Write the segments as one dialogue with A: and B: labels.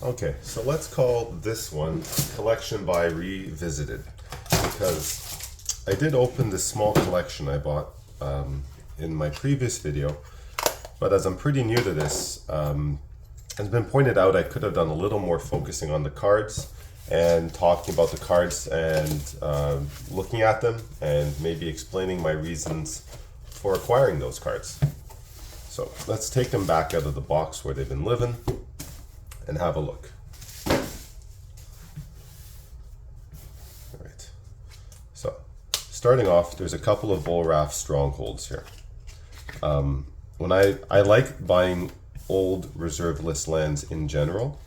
A: Okay, so let's call this one Collection by Revisited, because I did open this small collection I bought in my previous video, but as I'm pretty new to this, as been pointed out, I could have done a little more focusing on the cards and talking about the cards and looking at them and maybe explaining my reasons for acquiring those cards. So let's take them back out of the box where they've been living and have a look. All right. So starting off, there's a couple of Vollraff Strongholds here. When I like buying old reserve list lands in general.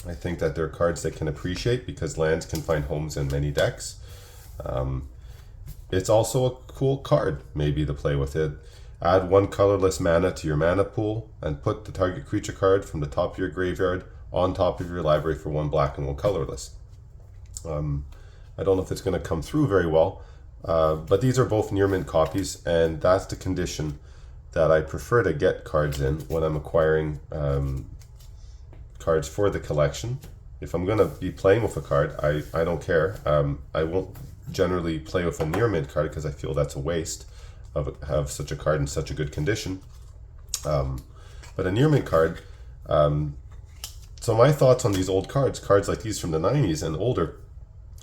A: I think that they're cards that can appreciate because lands can find homes in many decks. It's also a cool card maybe to play with it. Add one colorless mana to your mana pool and put the target creature card from the top of your graveyard on top of your library for one black and one colorless. I don't know if it's going to come through very well, but these are both near mint copies, and that's the condition that I prefer to get cards in when I'm acquiring cards for the collection. If I'm going to be playing with a card, I don't care. I won't generally play with a near mint card because I feel that's a waste of have such a card in such a good condition. But a near mint card, so my thoughts on these old cards like these from the 90s and older,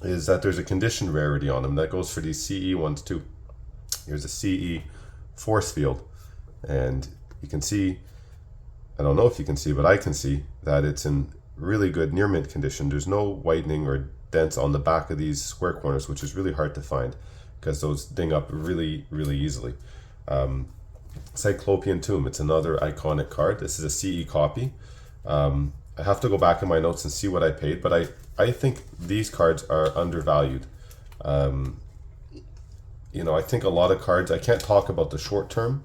A: is that there's a condition rarity on them. That goes for these CE ones too. Here's a CE force field, and you can see, I don't know if you can see, but I can see that it's in really good near mint condition. There's no whitening or dents on the back of these square corners, which is really hard to find because those ding up really, really easily. Cyclopean Tomb, it's another iconic card. This is a CE copy. I have to go back in my notes and see what I paid, but I think these cards are undervalued. You know, I think a lot of cards, I can't talk about the short term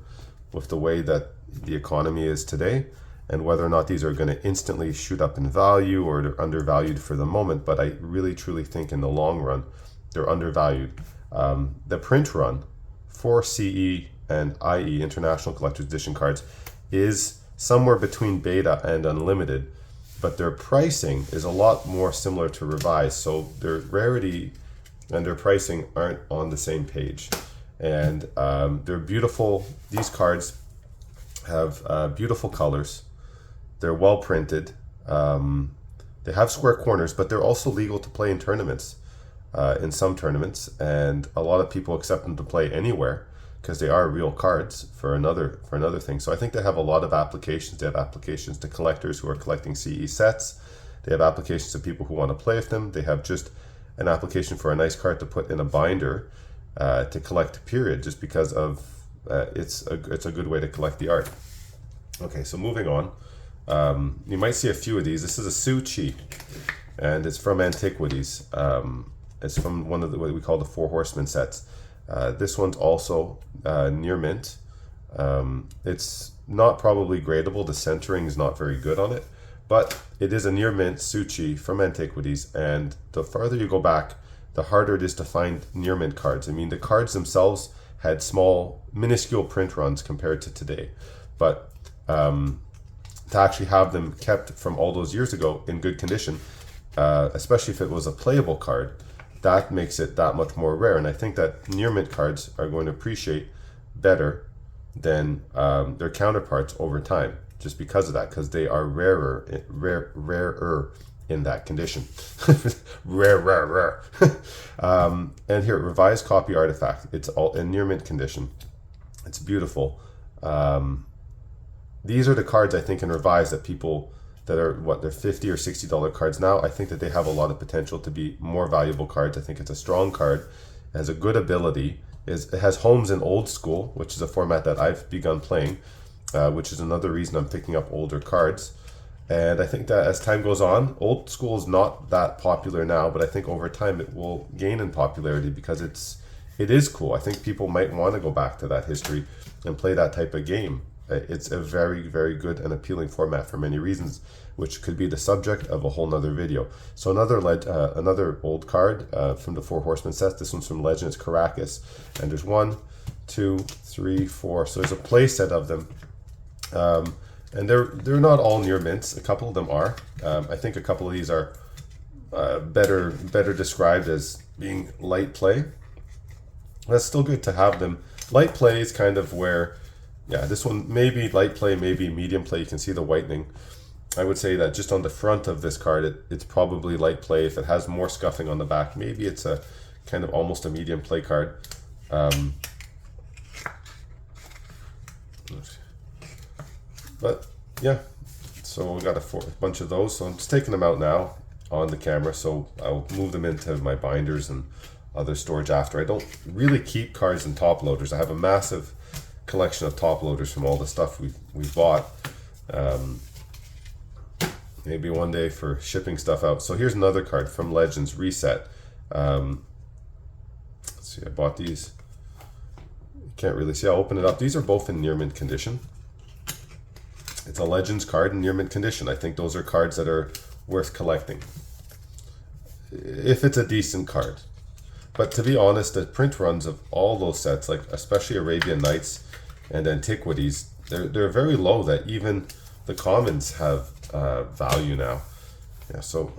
A: with the way that the economy is today and whether or not these are going to instantly shoot up in value or they're undervalued for the moment, but I really truly think in the long run they're undervalued. The print run for CE and IE, International Collector's Edition cards, is somewhere between beta and unlimited, but their pricing is a lot more similar to revised, so their rarity and their pricing aren't on the same page. And they're beautiful. These cards have beautiful colors. They're well printed. They have square corners, but they're also legal to play in tournaments, in some tournaments, and a lot of people accept them to play anywhere because they are real cards for another thing. So I think they have a lot of applications. They have applications to collectors who are collecting CE sets. They have applications to people who want to play with them. They have just an application for a nice card to put in a binder to collect, period, just because of it's a good way to collect the art. Okay, so moving on. You might see a few of these. This is a Su-Chi, and it's from Antiquities. It's from one of what we call the Four Horsemen sets. This one's also near mint. It's not probably gradable. The centering is not very good on it, but it is a near mint Su-Chi from Antiquities, and the farther you go back, the harder it is to find near mint cards. I mean, the cards themselves had small, minuscule print runs compared to today, but to actually have them kept from all those years ago in good condition, especially if it was a playable card, that makes it that much more rare. And I think that near mint cards are going to appreciate better than their counterparts over time, just because of that, because they are rarer in that condition. rare. And here, revised copy artifact. It's all in near mint condition. It's beautiful. These are the cards I think in revised that people that are they're $50 or $60 cards now. I think that they have a lot of potential to be more valuable cards. I think it's a strong card, it has a good ability. It has homes in old school, which is a format that I've begun playing, which is another reason I'm picking up older cards. And I think that as time goes on, old school is not that popular now, but I think over time it will gain in popularity because it is cool. I think people might want to go back to that history and play that type of game. It's a very, very good and appealing format for many reasons, which could be the subject of a whole nother video. So another old card from the Four Horsemen set. This one's from Legend. It's Caracas, and there's 1, 2, 3, 4. So there's a play set of them. And they're not all near mints. A couple of them are. I think a couple of these are better described as being light play. That's still good to have them. Light play is kind of where, yeah, this one maybe light play, maybe medium play. You can see the whitening. I would say that just on the front of this card, it's probably light play. If it has more scuffing on the back, maybe it's a kind of almost a medium play card. But yeah, so we got a bunch of those. So I'm just taking them out now on the camera. So I'll move them into my binders and other storage after. I don't really keep cards in top loaders. I have a massive collection of top loaders from all the stuff we've bought. Maybe one day for shipping stuff out. So here's another card from Legends Reset. Let's see, I bought these. You can't really see. I'll open it up. These are both in near mint condition. It's a Legends card in near mint condition. I think those are cards that are worth collecting, if it's a decent card. But to be honest, the print runs of all those sets, like especially Arabian Nights and Antiquities, they're very low that even the commons have value now. Yeah, so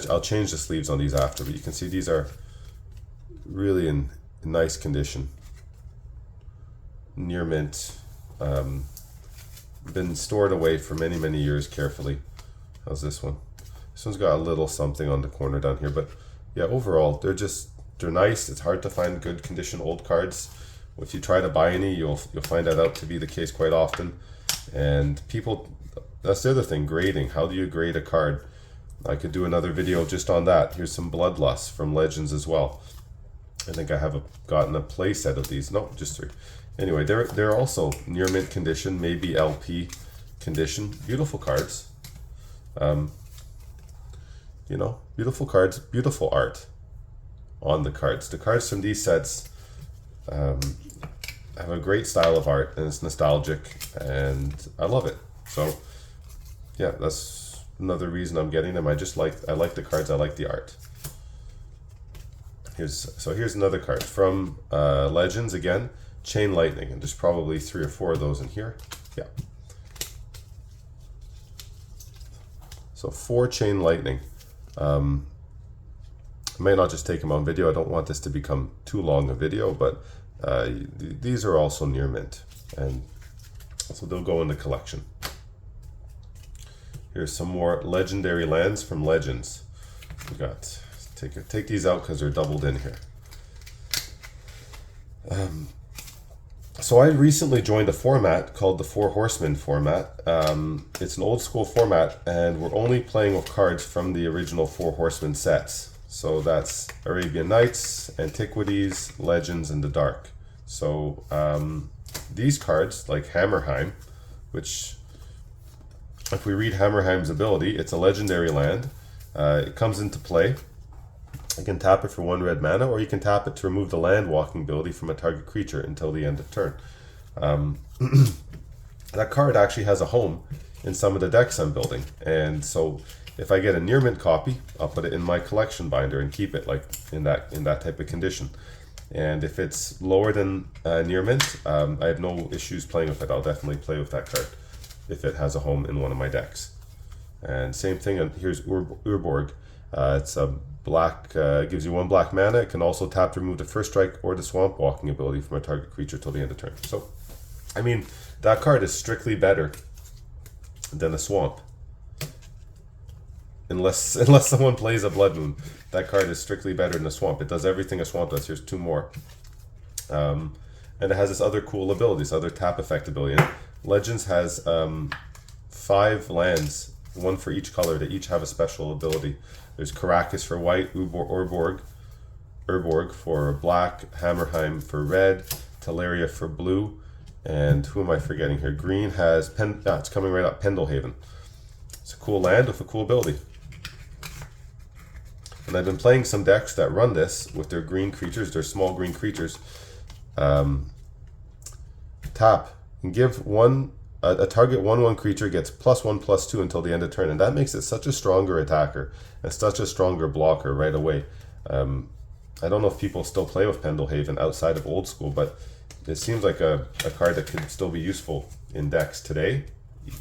A: I'll change the sleeves on these after, but you can see these are really in nice condition. Near mint, been stored away for many years carefully. How's this one? This one's got a little something on the corner down here, but yeah, overall they're nice. It's hard to find good condition old cards. If you try to buy any, you'll find that out to be the case quite often. And people, that's the other thing, grading. How do you grade a card? I could do another video just on that. Here's some Bloodlust from Legends as well. I think I have gotten a play set of these. No, just 3. Anyway, they're also near mint condition, maybe LP condition. Beautiful cards. You know, beautiful cards, beautiful art on the cards. The cards from these sets have a great style of art, and it's nostalgic, and I love it. So yeah, that's another reason I'm getting them. I like the cards, I like the art. Here's another card from Legends again, Chain Lightning, and there's probably 3 or 4 of those in here. Yeah. So 4 Chain Lightning. I may not just take them on video. I don't want this to become too long a video, but these are also near mint, and so they'll go in the collection. Here's some more Legendary Lands from Legends. We got, take these out because they're doubled in here. So I recently joined a format called the Four Horsemen format. It's an old school format, and we're only playing with cards from the original Four Horsemen sets. So that's Arabian Nights, Antiquities, Legends, and the Dark. So these cards, like Hammerheim, which, if we read Hammerheim's ability, it's a legendary land. It comes into play. You can tap it for 1 red mana, or you can tap it to remove the land walking ability from a target creature until the end of turn. That card actually has a home in some of the decks I'm building, and so if I get a near mint copy, I'll put it in my collection binder and keep it like in that type of condition. And if it's lower than near mint, I have no issues playing with it. I'll definitely play with that card if it has a home in one of my decks. And same thing, and here's Urborg. It's a black, gives you 1 black mana. It can also tap to remove the first strike or the swamp walking ability from a target creature till the end of turn. So, I mean, that card is strictly better than a swamp. Unless someone plays a Blood Moon, that card is strictly better than a swamp. It does everything a swamp does. Here's 2 more. And it has this other cool ability, this other tap effect ability. And Legends has 5 lands, 1 for each color. They each have a special ability. There's Karakas for white, Urborg for black, Hammerheim for red, Teleria for blue, and who am I forgetting here? Green has it's coming right up, Pendelhaven. It's a cool land with a cool ability. And I've been playing some decks that run this with their green creatures, their small green creatures. Tap and give a target 1/1 creature gets +1/+2 until the end of turn, and that makes it such a stronger attacker and such a stronger blocker right away. I don't know if people still play with Pendelhaven outside of old school, but it seems like a card that could still be useful index today,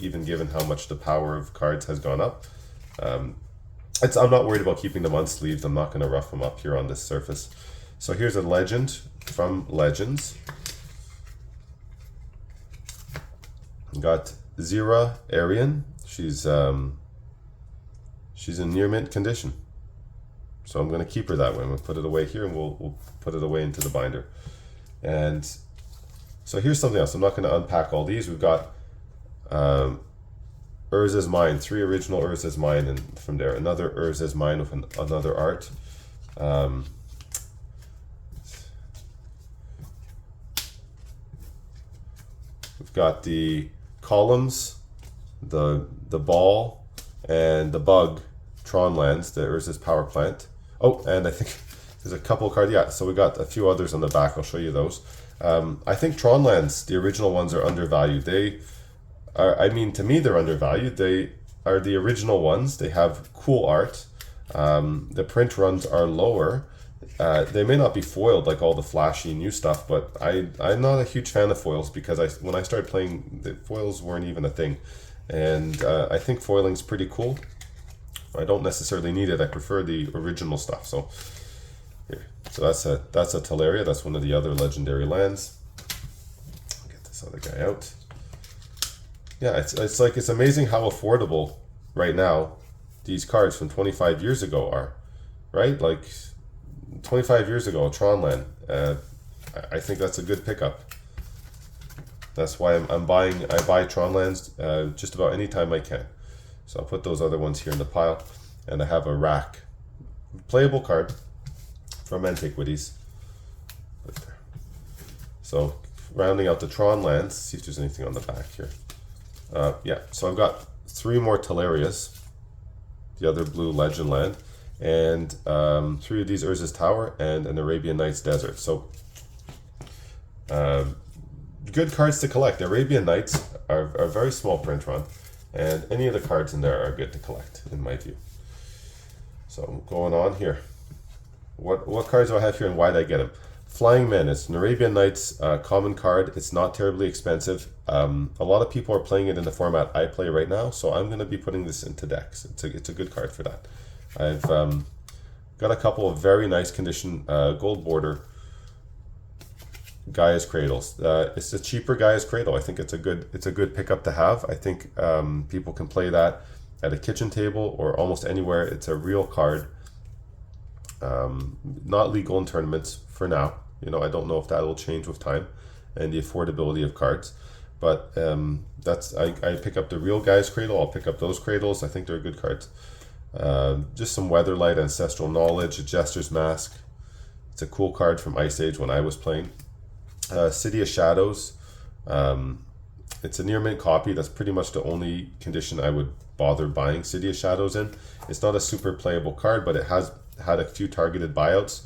A: even given how much the power of cards has gone up. I'm not worried about keeping them unsleeved. I'm not going to rough them up here on this surface. So here's a legend from Legends. Got Zira Arian. She's in near mint condition. So I'm going to keep her that way. I'm going to put it away here, and we'll put it away into the binder. And so here's something else. I'm not going to unpack all these. We've got Urza's Mine, 3 original Urza's Mine, and from there another Urza's Mine with another art. We've got the columns, the ball, and the bug Tron lands, the Urza's Power Plant. Oh, and I think there's a couple of cards. Yeah, so we got a few others on the back. I'll show you those. I think Tron lands, the original ones, are undervalued. They are, I mean, to me, they're undervalued. They are the original ones. They have cool art. The print runs are lower. They may not be foiled like all the flashy new stuff, but I'm not a huge fan of foils because when I started playing, the foils weren't even a thing. And I think foiling's pretty cool. I don't necessarily need it. I prefer the original stuff. So here, so that's a Teleria. That's one of the other legendary lands. Get this other guy out. Yeah, it's amazing how affordable right now these cards from 25 years ago are, right? Like 25 years ago, Tron land. I think that's a good pickup. That's why I buy Tron lands just about any time I can. So I'll put those other ones here in the pile, and I have a rack, playable card from Antiquities. So rounding out the Tron lands, see if there's anything on the back here. Yeah, so I've got 3 more Telerias, the other blue legend land, and 3 of these Urza's Tower and an Arabian Nights Desert. So good cards to collect. The Arabian Nights are a very small print run, and any of the cards in there are good to collect, in my view. So going on here. What cards do I have here and why did I get them? Flying Men. It's an Arabian Nights common card. It's not terribly expensive. A lot of people are playing it in the format I play right now, so I'm going to be putting this into decks. It's a good card for that. I've got a couple of very nice condition gold border Gaia's Cradles. It's a cheaper Gaia's Cradle. I think it's a good pickup to have. I think people can play that at a kitchen table or almost anywhere. It's a real card. Not legal in tournaments for now. You know, I don't know if that will change with time and the affordability of cards. But I pick up the real Gaia's Cradle. I'll pick up those cradles. I think they're good cards. Just some Weatherlight, Ancestral Knowledge, a Jester's Mask. It's a cool card from Ice Age when I was playing. City of Shadows. It's a near mint copy. That's pretty much the only condition I would bother buying City of Shadows in. It's not a super playable card, but it has had a few targeted buyouts.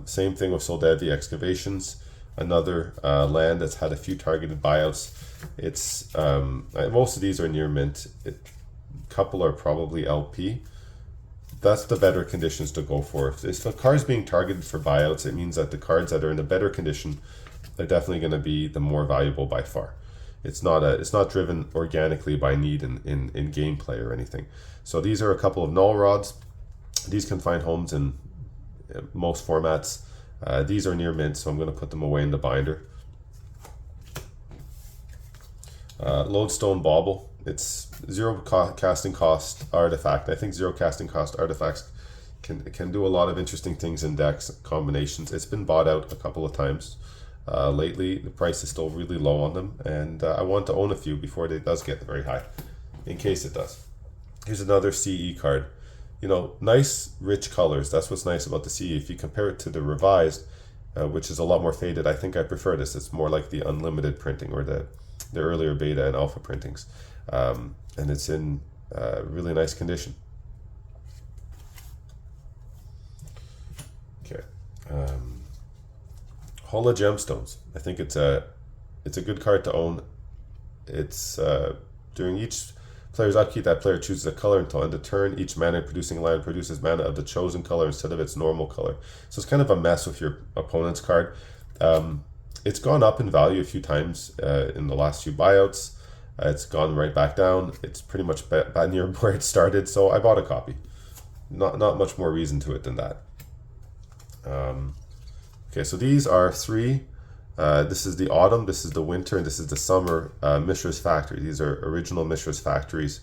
A: Same thing with Soldevi Excavations, another land that's had a few targeted buyouts. It's most of these are near mint. A couple are probably LP. That's the better conditions to go for. If a card's being targeted for buyouts, it means that the cards that are in a better condition are definitely going to be the more valuable by far. It's not driven organically by need in gameplay or anything. So these are a couple of Null Rods. These can find homes in most formats. These are near mint, so I'm going to put them away in the binder. Lodestone Bauble. It's 0 casting cost artifact. I think 0 casting cost artifacts can do a lot of interesting things in decks combinations. It's been bought out a couple of times lately. The price is still really low on them, and I want to own a few before it does get very high, in case it does. Here's another CE card. You know, nice rich colors. That's what's nice about the CE. If you compare it to the revised, which is a lot more faded, I think I prefer this. It's more like the unlimited printing or the earlier beta and alpha printings. And it's in really nice condition. Okay. Holo Gemstones. I think it's a good card to own. It's during each player's upkeep, that player chooses a color until end of turn. Each mana producing land produces mana of the chosen color instead of its normal color. So it's kind of a mess with your opponent's card. It's gone up in value a few times in the last few buyouts. It's gone right back down. It's pretty much near where it started, so I bought a copy. Not much more reason to it than that. Okay, so these are three. This is the autumn, this is the winter, and this is the summer Mishra's Factory. These are original Mishra's Factories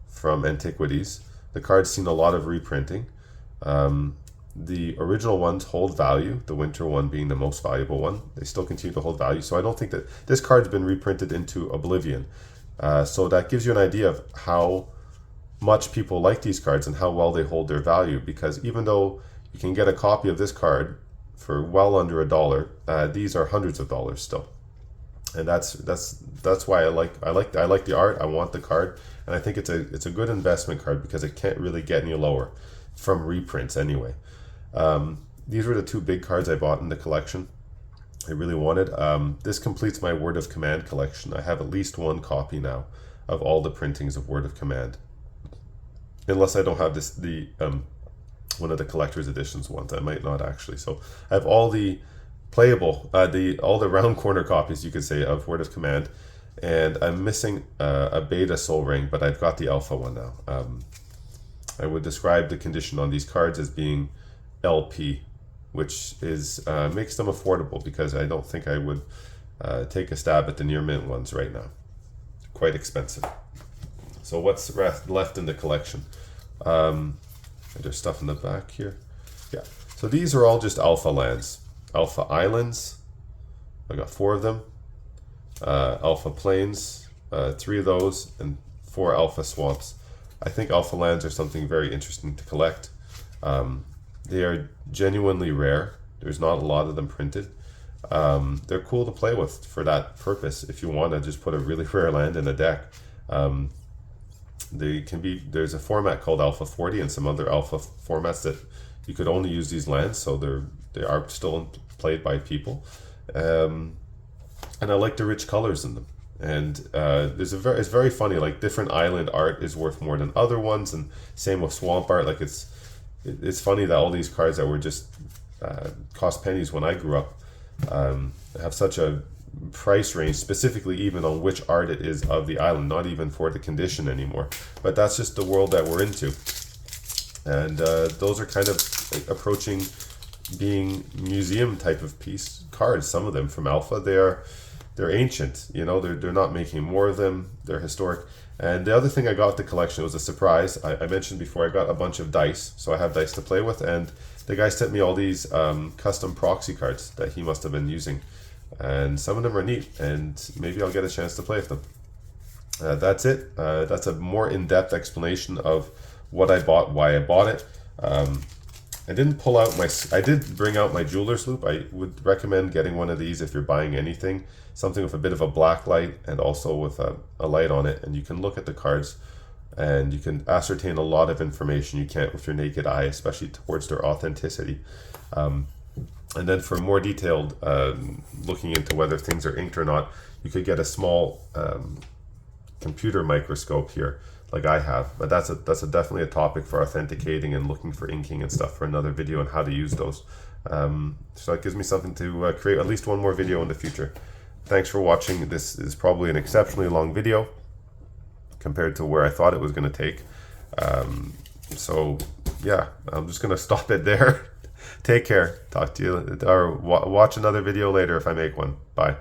A: from Antiquities. The card's seen a lot of reprinting. The original ones hold value, the winter one being the most valuable one. They still continue to hold value, so I don't think that this card's been reprinted into oblivion. So that gives you an idea of how much people like these cards and how well they hold their value, because even though you can get a copy of this card for well under $1, these are hundreds of dollars still. And that's why I like the art. I want the card, and I think it's a good investment card because it can't really get any lower from reprints anyway. These were the two big cards I bought in the collection. I really wanted. This completes my Word of Command collection. I have at least one copy now of all the printings of Word of Command, unless I don't have the one of the collector's editions ones. I might not actually. So I have all the playable, all the round corner copies, you could say, of Word of Command, and I'm missing a beta Sol Ring, but I've got the alpha one now. I would describe the condition on these cards as being LP, which is makes them affordable, because I don't think I would take a stab at the near mint ones right now. Quite expensive. So what's left in the collection? There's stuff in the back here. Yeah. So these are all just alpha lands. Alpha Islands. I got 4 of them. Alpha Plains. 3 of those, and 4 Alpha Swamps. I think alpha lands are something very interesting to collect. They are genuinely rare. There's not a lot of them printed. They're cool to play with for that purpose. If you want to just put a really rare land in a deck. They can be. There's a format called Alpha 40 and some other alpha formats that you could only use these lands, so they are still played by people. And I like the rich colors in them. And it's very funny. Like, different island art is worth more than other ones, and same with swamp art. Like, it's funny that all these cards that were just cost pennies when I grew up have such a price range, specifically even on which art it is of the island, not even for the condition anymore. But that's just the world that we're into, and those are kind of approaching being museum type of piece cards. Some of them from Alpha, they're ancient, you know, they're not making more of them, they're historic. And the other thing I got at the collection was a surprise. I mentioned before, I got a bunch of dice, so I have dice to play with, and the guy sent me all these custom proxy cards that he must have been using, and some of them are neat, and maybe I'll get a chance to play with them. That's it. That's a more in-depth explanation of what I bought, why I bought it. I did bring out my jeweler's loupe. I would recommend getting one of these if you're buying anything, something with a bit of a black light and also with a light on it, and you can look at the cards and you can ascertain a lot of information you can't with your naked eye, especially towards their authenticity. And then for more detailed looking into whether things are inked or not, you could get a small computer microscope here, like I have. But that's definitely a topic for authenticating and looking for inking and stuff for another video on how to use those. So it gives me something to create at least one more video in the future. Thanks for watching. This is probably an exceptionally long video compared to where I thought it was going to take. So yeah, I'm just going to stop it there. Take care. Talk to you, or watch another video later if I make one. Bye.